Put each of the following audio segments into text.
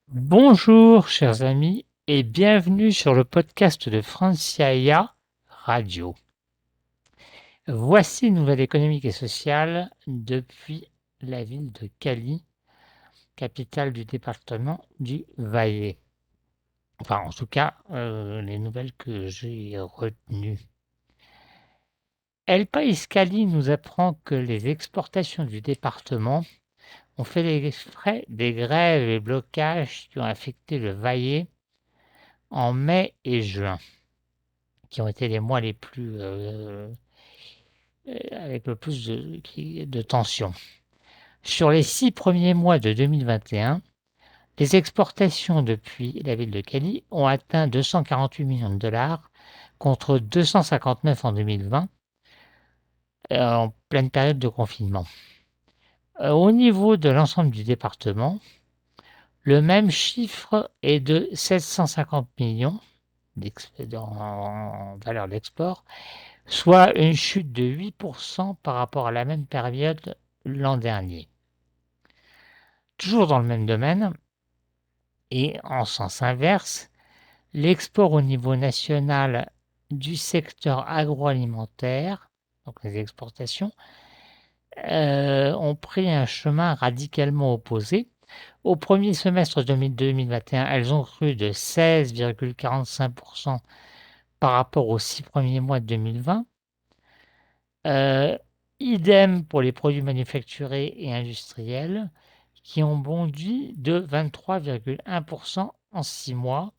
Bonjour chers amis et bienvenue sur le podcast de Franciaia Radio. Voici une nouvelle économique et sociale depuis la ville de Cali, capitale du département du Valais. Enfin en tout cas les nouvelles que j'ai retenues. El País Cali nous apprend que les exportations du département ont fait les frais des grèves et blocages qui ont affecté le Valais en mai et juin, qui ont été les mois les plus avec le plus de tension. Sur les 6 premiers mois de 2021, les exportations depuis la ville de Cali ont atteint 248 millions de dollars contre 259 en 2020, en pleine période de confinement. Au niveau de l'ensemble du département, le même chiffre est de 750 millions en valeur d'export, soit une chute de 8% par rapport à la même période l'an dernier. Toujours dans le même domaine, et en sens inverse, l'export au niveau national du secteur agroalimentaire, donc les exportations, ont pris un chemin radicalement opposé. Au premier semestre 2021, elles ont cru de 16,45% par rapport aux 6 premiers mois de 2020. Idem pour les produits manufacturés et industriels qui ont bondi de 23,1% en 6 mois,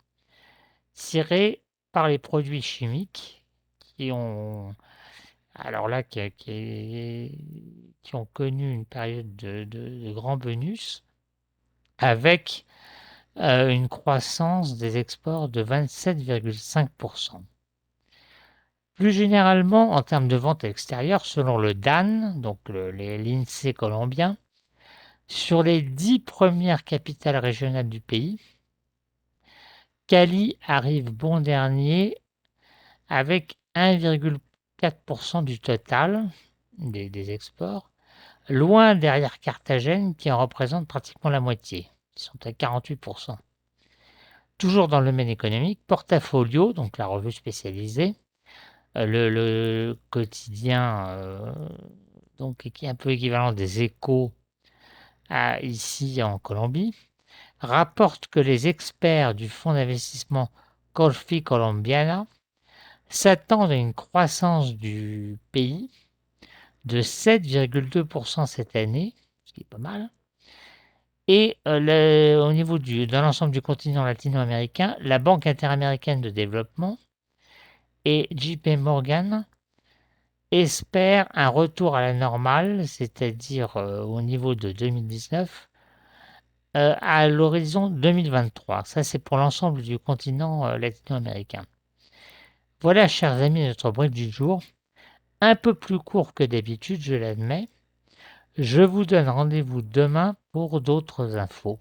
tirés par les produits chimiques qui ont, alors là, qui ont connu une période de grand bonus avec une croissance des exports de 27,5%. Plus généralement, en termes de vente extérieure, selon le DAN, donc l'INSEE colombien, sur les 10 premières capitales régionales du pays, Cali arrive bon dernier avec 1,4% du total des exports, loin derrière Carthagène qui en représente pratiquement la moitié. Ils sont à 48%. Toujours dans le domaine économique, Portafolio, donc la revue spécialisée, le quotidien donc, qui est un peu équivalent des Échos ici en Colombie, rapporte que les experts du fonds d'investissement Colfi Colombiana s'attendent à une croissance du pays de 7,2% cette année, ce qui est pas mal. Et au niveau de l'ensemble du continent latino-américain, la Banque interaméricaine de développement et JP Morgan espèrent un retour à la normale, c'est-à-dire au niveau de 2019, à l'horizon 2023. Ça, c'est pour l'ensemble du continent latino-américain. Voilà, chers amis, notre brief du jour. Un peu plus court que d'habitude, je l'admets. Je vous donne rendez-vous demain pour d'autres infos.